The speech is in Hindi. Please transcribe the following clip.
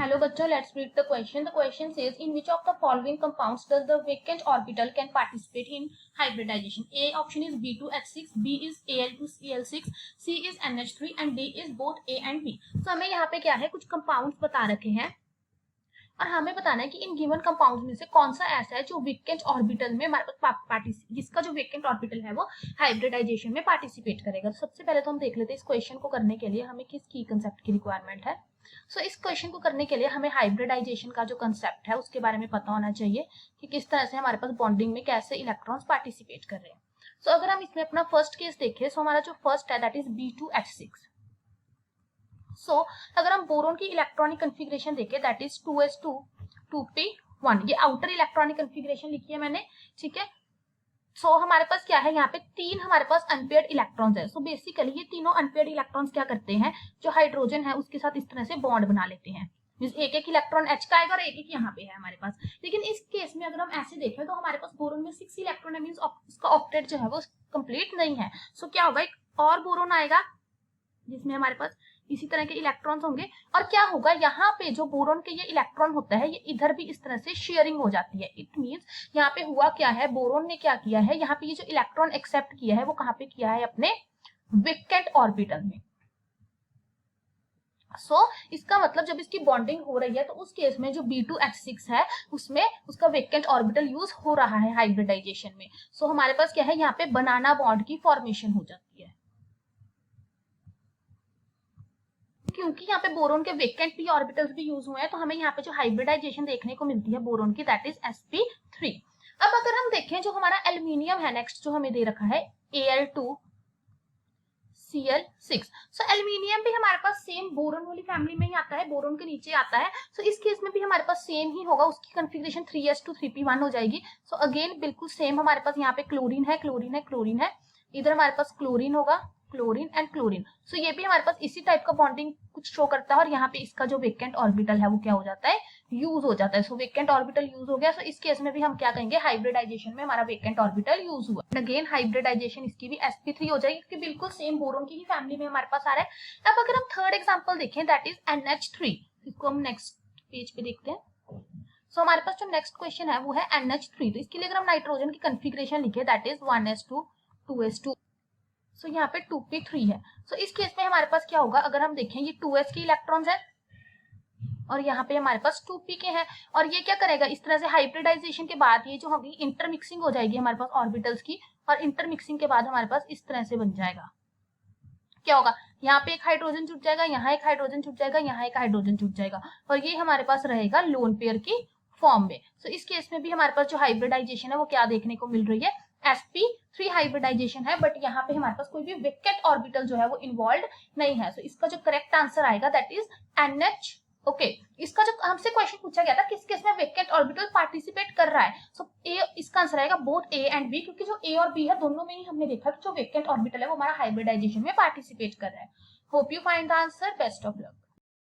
Hello बच्चों, let's read the question. The question says, in which of the following compounds does the vacant orbital can participate in hybridization? A option is B2H6, B is Al2Cl6, C is NH3 and D is both A and B. तो हमें यहाँ पे क्या है, कुछ कंपाउंड्स बता रखे हैं और हमें बताना है कि इन गिवन कंपाउंड्स में से कौन सा ऐसा है जो वेकेंट ऑर्बिटल में हमारे पास जिसका जो वेकेंट ऑर्बिटल है वो हाइब्रिडाइजेशन में पार्टिसिपेट करेगा। तो सबसे पहले तो हम देख लेते हैं इस क्वेश्चन को करने के लिए हमें किस की कंसेप्ट की रिक्वायरमेंट है। सो इस क्वेश्चन को करने के लिए हमें हाइब्रिडाइजेशन का जो कंसेप्ट है उसके बारे में पता होना चाहिए कि किस तरह से हमारे पास बॉन्डिंग में कैसे इलेक्ट्रॉन्स पार्टिसिपेट कर रहे हैं। सो अगर हम इसमें अपना फर्स्ट केस देखें, सो हमारा जो फर्स्ट है दैट इज B2H6। सो अगर हम बोरोन की इलेक्ट्रॉनिक कन्फिग्रेशन देखें दैट इज 2s2 2p1, ये आउटर इलेक्ट्रॉनिक कन्फिग्रेशन लिखी है मैंने, ठीक है। सो हमारे पास क्या है, यहाँ पे तीन हमारे पास अनपेयर्ड इलेक्ट्रॉन्स है। सो बेसिकली ये तीनों अनपेयर्ड इलेक्ट्रॉन्स क्या करते हैं, जो हाइड्रोजन है उसके साथ इस तरह से बॉन्ड बना लेते हैं। एक एक इलेक्ट्रॉन H का आएगा और एक एक यहाँ पे है हमारे पास। लेकिन इस केस में अगर हम ऐसे देखें तो हमारे पास बोरोन में 6 इलेक्ट्रॉन है, मींस उसका ऑक्टेट जो है वो कंप्लीट नहीं है। सो क्या होगा, एक और बोरोन आएगा जिसमें हमारे पास इसी तरह के इलेक्ट्रॉन्स होंगे और क्या होगा, यहाँ पे जो बोरोन के ये इलेक्ट्रॉन होता है ये इधर भी इस तरह से शेयरिंग हो जाती है। इट मींस यहाँ पे हुआ क्या है, बोरोन ने क्या किया है, यहाँ पे ये जो इलेक्ट्रॉन एक्सेप्ट किया है वो कहाँ पे किया है, अपने वेकेंट ऑर्बिटल में। सो इसका मतलब जब इसकी बॉन्डिंग हो रही है तो उस केस में जो B2H6 है उसमें उसका वेकेंट ऑर्बिटल यूज हो रहा है हाइब्रिडाइजेशन में। सो हमारे पास क्या है, यहाँ पे बनाना बॉन्ड की फॉर्मेशन हो जाती है क्योंकि यहाँ पे बोरोन के वेकेंट p ऑर्बिटल्स भी यूज हुए हैं। तो हमें यहाँ पे जो हाइब्रिडाइजेशन देखने को मिलती है बोरोन की दैट इज sp3। अब अगर हम देखें जो हमारा एल्यूमिनियम है नेक्स्ट जो हमें दे रखा है Al2Cl6। सो एल्यूमिनियम भी हमारे पास सेम बोरोन वाली फैमिली में ही आता है, बोरोन के नीचे आता है। सो इस केस में भी हमारे पास सेम ही होगा, उसकी कन्फिग्रेशन 3s2 3p1 हो जाएगी। सो अगेन बिल्कुल सेम हमारे पास यहाँ पे क्लोरीन है, क्लोरीन है, क्लोरीन है, इधर हमारे पास क्लोरीन होगा, क्लोरीन एंड क्लोरीन। सो ये भी हमारे पास इसी टाइप का बॉन्डिंग कुछ शो करता है और यहाँ पे इसका जो वेकेंट ऑर्बिटल है वो क्या हो जाता है, यूज हो जाता है। सो वेकेंट ऑर्बिटल यूज हो गया। सो इस केस में भी हम क्या कहेंगे, हाइब्रिडाइजेशन में हमारा वेकेंट ऑर्बिटल यूज हुआ। अगेन हाइब्रिडाइजेशन इसकी भी sp3 हो जाएगी क्योंकि बिल्कुल सेम बोरोन की ही फैमिली में हमारे पास आ रहा है। अब अगर हम थर्ड एग्जाम्पल देखें दैट इज NH3, इसको हम नेक्स्ट पेज पे देखते हैं। सो हमारे पास जो नेक्स्ट क्वेश्चन है वो है NH3। तो इसके लिए अगर हम नाइट्रोजन की कन्फिग्रेशन लिखे दैट इज 1s2 2s2, सो यहाँ पे 2p3 है। सो इस केस में हमारे पास क्या होगा, अगर हम देखें ये 2s के इलेक्ट्रॉन्स है और यहाँ पे हमारे पास 2p के हैं और ये क्या करेगा, इस तरह से हाइब्रिडाइजेशन के बाद ये जो होगी इंटरमिक्सिंग हो जाएगी हमारे पास ऑर्बिटल्स की और इंटरमिक्सिंग के बाद हमारे पास इस तरह से बन जाएगा। क्या होगा, यहाँ पे एक हाइड्रोजन जुट जाएगा, यहाँ एक हाइड्रोजन जुट जाएगा, यहाँ एक हाइड्रोजन जुट जाएगा और ये हमारे पास रहेगा लोन पेयर की फॉर्म में। सो इस केस में भी हमारे पास जो हाइब्रिडाइजेशन है वो क्या देखने को मिल रही है, sp3 हाइब्रिडाइजेशन है, बट यहाँ पे हमारे पास कोई भी वेकेंट ऑर्बिटल जो है वो इन्वॉल्व नहीं है। सो इसका जो करेक्ट आंसर आएगा दैट इज NH। ओके, इसका जो हमसे क्वेश्चन पूछा गया था किस केस में वेकेंट ऑर्बिटल पार्टिसिपेट कर रहा है, सो ए इसका आंसर आएगा बोथ A एंड B, क्योंकि जो A और B है दोनों में ही हमने देखा कि जो वेकेंट ऑर्बिटल है वो हमारा हाइब्रिडाइजेशन में पार्टिसिपेट कर रहा है। Hope you find the answer, best of luck.